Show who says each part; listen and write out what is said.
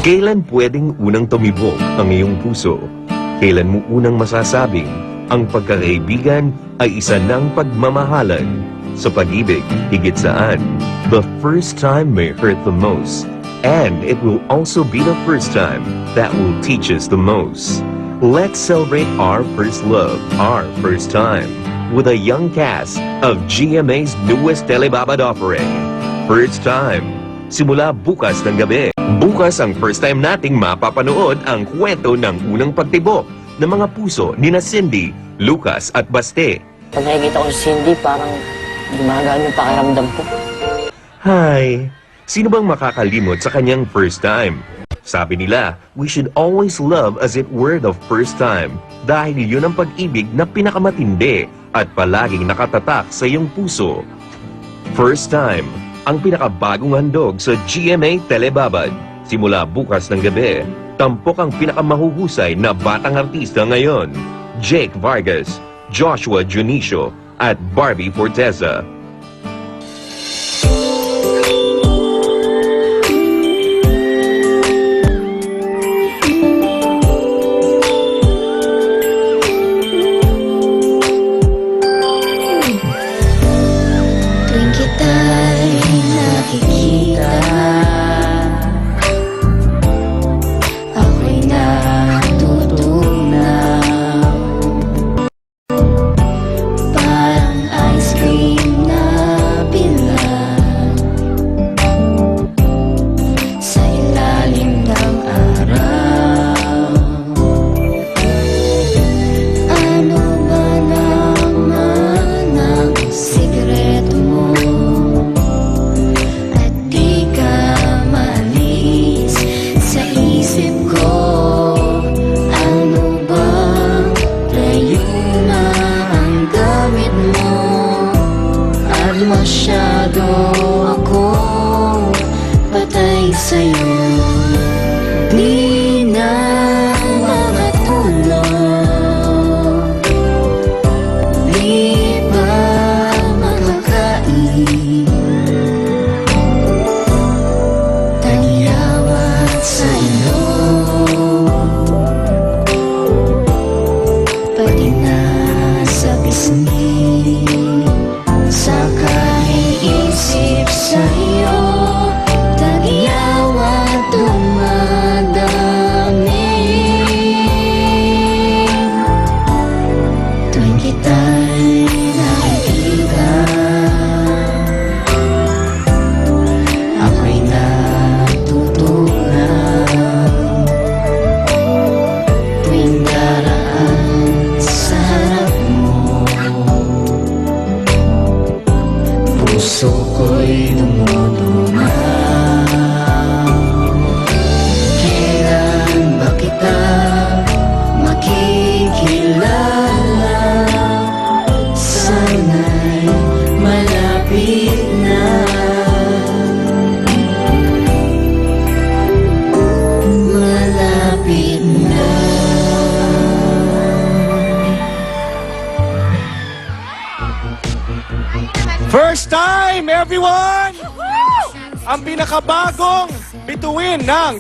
Speaker 1: Kailan pwedeng unang tumibok ang iyong puso? Kailan mo unang masasabing ang pagkakaibigan ay isa ng pagmamahalan? Sa pag-ibig, higit saan, the first time may hurt the most. And it will also be the first time that will teach us the most. Let's celebrate our first love, our first time, with a young cast of GMA's newest telebabad offering, First Time. Simula bukas ng gabi. Bukas ang first time nating mapapanood ang kwento ng unang pagtibok ng mga puso ni na Cindy, Lucas at Baste.
Speaker 2: Pag nakikita ko si Cindy, parang gumagaan yung pakiramdam ko.
Speaker 1: Hi! Sino bang makakalimot sa kanyang first time? Sabi nila, we should always love as it were the first time dahil yun ang pag-ibig na pinakamatindi at palaging nakatatak sa iyong puso. First Time, ang pinakabagong handog sa GMA Telebabad. Simula bukas ng gabi, tampok ang pinakamahuhusay na batang artista ngayon, Jake Vargas, Joshua Junicio, at Barbie Forteza.
Speaker 3: Tuwing kita'y nakikita, ako'y natutunaw. Parang ice cream na bilad sa ilalim ng araw. Ano ba naman ang sikreto mo? At di ka maalis sa isip ko. Ano bang layuna ang gamit mo? At masyado akong patay sa'yo. Di na makatulog, di ba makakain? Tanyawat sa ilong, pati na sa pisngi. Sa kaiisip sa'yo, tanyawat dumadami. Tuwing kita'y nakikita, ako'y natutunaw. Tuwing daraan sa harap mo, puso ko'y dumudunaw. Kailan ba kita makikilala? Sana'y malapit na. Malapit na.
Speaker 4: First time, everyone! Ang pinakabagong bituin ng